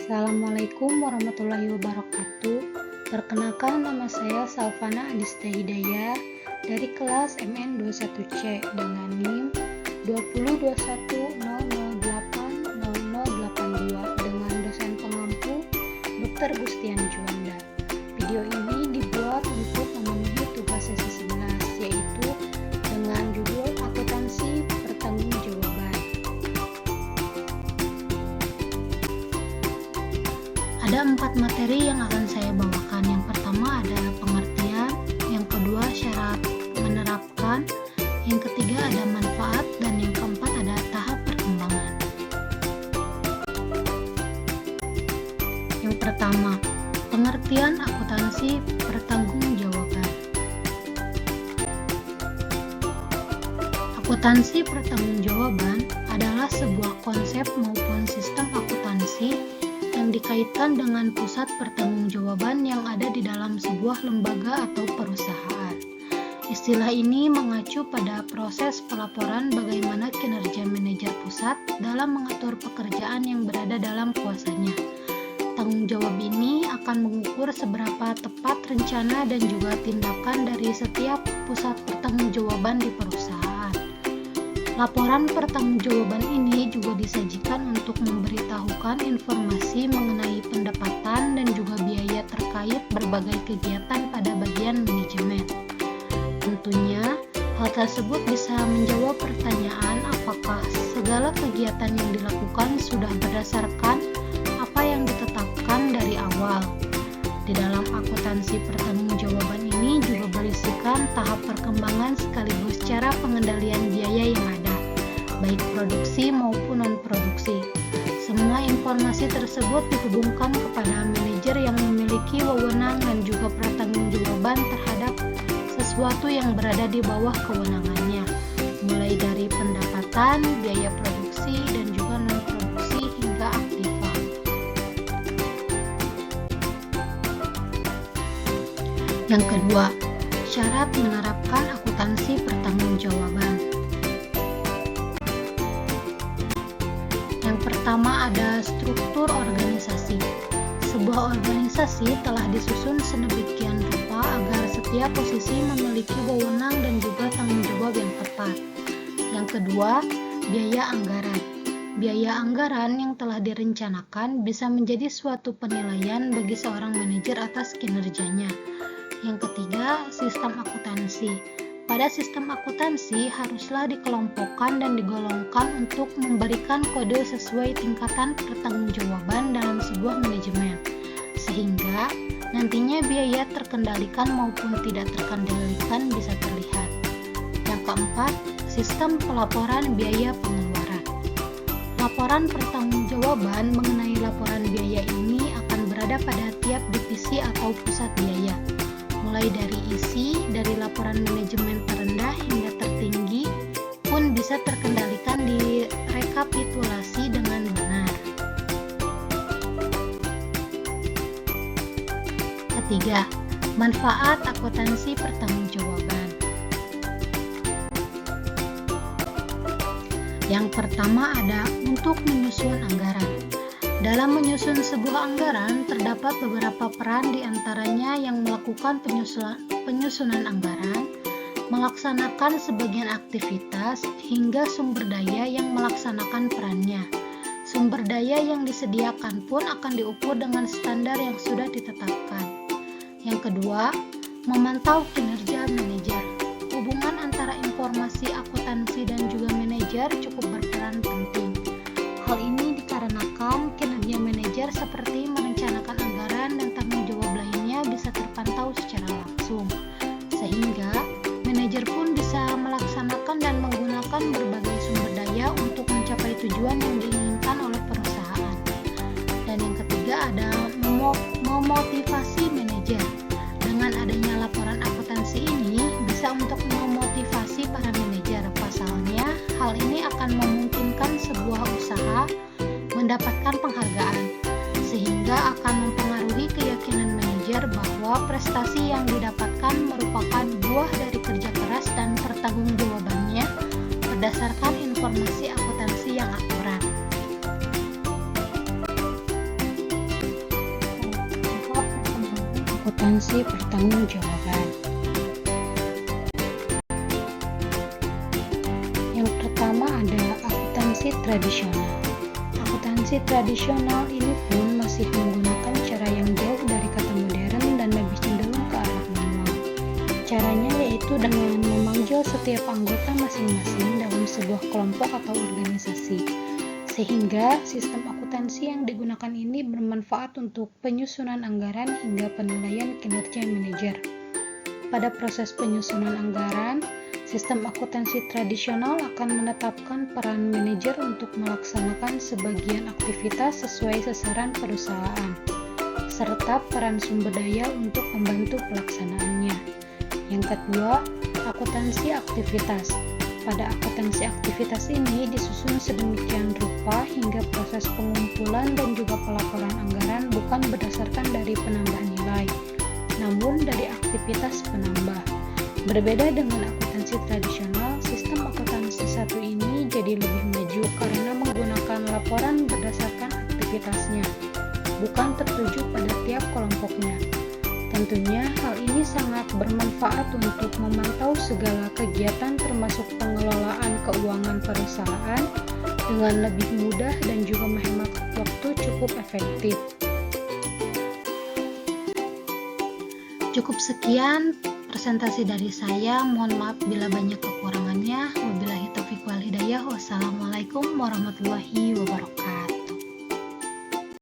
Assalamualaikum warahmatullahi wabarakatuh. Perkenalkan, nama saya Salvana Adista Hidayah dari kelas MN21C dengan NIM 20210080082 dengan dosen pengampu Dr. Gustian Juanda. Video ini dibuat untuk memenuhi tugas sesi 11, yaitu dengan judul akuntansi pertanggungjawaban. Ada 4 materi yang akan saya bawakan. Yang pertama adalah pengertian, yang kedua syarat menerapkan, yang ketiga ada manfaat, dan yang keempat ada tahap perkembangan. Yang pertama, pengertian akuntansi pertanggungjawaban. Akuntansi pertanggungjawaban adalah sebuah konsep maupun sistem akuntansi yang dikaitkan dengan pusat pertanggungjawaban yang ada di dalam sebuah lembaga atau perusahaan. Istilah ini mengacu pada proses pelaporan bagaimana kinerja manajer pusat dalam mengatur pekerjaan yang berada dalam kuasanya. Tanggung jawab ini akan mengukur seberapa tepat rencana dan juga tindakan dari setiap pusat pertanggungjawaban di perusahaan. Laporan pertanggungjawaban ini juga disajikan untuk memberitahukan informasi mengenai pendapatan dan juga biaya terkait berbagai kegiatan pada bagian manajemen. Tentunya, hal tersebut bisa menjawab pertanyaan apakah segala kegiatan yang dilakukan sudah berdasarkan apa yang ditetapkan dari awal. Di dalam akuntansi pertanggungjawaban ini juga berisikan tahap perkembangan sekaligus cara pengendalian biaya yang ada, baik produksi maupun non-produksi. Semua informasi tersebut dihubungkan kepada manajer yang memiliki wewenang dan juga pertanggungjawaban terhadap sesuatu yang berada di bawah kewenangannya, mulai dari pendapatan, biaya produksi, dan juga non-produksi hingga aktiva. Yang kedua, syarat menerapkan akuntansi pertanggungjawaban. Yang pertama ada struktur organisasi. Sebuah organisasi telah disusun sedemikian rupa agar setiap posisi memiliki wewenang dan juga tanggung jawab yang tepat. Yang kedua, biaya anggaran. Biaya anggaran yang telah direncanakan bisa menjadi suatu penilaian bagi seorang manajer atas kinerjanya. Yang ketiga, sistem akuntansi. Pada sistem akuntansi haruslah dikelompokkan dan digolongkan untuk memberikan kode sesuai tingkatan pertanggungjawaban dalam sebuah manajemen, sehingga nantinya biaya terkendalikan maupun tidak terkendalikan bisa terlihat. Yang keempat, sistem pelaporan biaya pengeluaran. Laporan pertanggungjawaban mengenai laporan biaya ini akan berada pada tiap divisi atau pusat biaya, mulai dari isi, dari laporan manajemen terendah hingga tertinggi pun bisa terkendalikan di rekapitulasi dengan benar. Ketiga, manfaat akuntansi pertanggungjawaban. Yang pertama ada untuk menyusun anggaran. Dalam menyusun sebuah anggaran, terdapat beberapa peran diantaranya yang melakukan penyusunan anggaran, melaksanakan sebagian aktivitas, hingga sumber daya yang melaksanakan perannya. Sumber daya yang disediakan pun akan diukur dengan standar yang sudah ditetapkan. Yang kedua, memantau kinerja manajer. Hubungan antara informasi akuntansi dan juga manajer cukup berperan penting. Hal ini dikarenakan kinerja manajer seperti merencanakan anggaran dan tanggung jawab lainnya bisa terpantau secara langsung, sehingga manajer pun bisa melaksanakan dan menggunakan berbagai sumber daya untuk mencapai tujuan yang diinginkan oleh perusahaan. Dan yang ketiga ada memotivasi manajer. Dengan adanya laporan akuntansi ini bisa untuk memotivasi para manajer. Pasalnya, hal ini akan memungkinkan sebuah usaha mendapatkan penghargaan, sehingga akan mempengaruhi keyakinan manajer bahwa prestasi yang didapatkan merupakan buah dari kerja keras dan pertanggungjawabannya berdasarkan informasi akuntansi yang akurat. akuntansi pertanggungjawaban. Yang pertama ada akuntansi tradisional. Akuntansi tradisional ini pun masih menggunakan cara yang jauh dari kata modern dan lebih cenderung ke arah manual. Caranya yaitu dengan memanggil setiap anggota masing-masing dalam sebuah kelompok atau organisasi. Sehingga sistem akuntansi yang digunakan ini bermanfaat untuk penyusunan anggaran hingga penilaian kinerja manajer. Pada proses penyusunan anggaran, sistem akuntansi tradisional akan menetapkan peran manajer untuk melaksanakan sebagian aktivitas sesuai sasaran perusahaan, serta peran sumber daya untuk membantu pelaksanaannya. Yang kedua, akuntansi aktivitas. Pada akuntansi aktivitas ini disusun sedemikian rupa hingga proses pengumpulan dan juga pelaporan anggaran bukan berdasarkan dari penambah nilai, namun dari aktivitas penambah. Berbeda dengan akuntansi tradisional, sistem akuntansi satu ini jadi lebih maju karena menggunakan laporan berdasarkan aktivitasnya, bukan tertuju pada tiap kelompoknya. Tentunya hal ini sangat bermanfaat untuk memantau segala kegiatan termasuk pengelolaan keuangan perusahaan dengan lebih mudah dan juga menghemat waktu cukup efektif. Cukup sekian presentasi dari saya. Mohon maaf bila banyak kekurangannya. Wabillahi taufiq wal hidayah. Wassalamualaikum warahmatullahi wabarakatuh.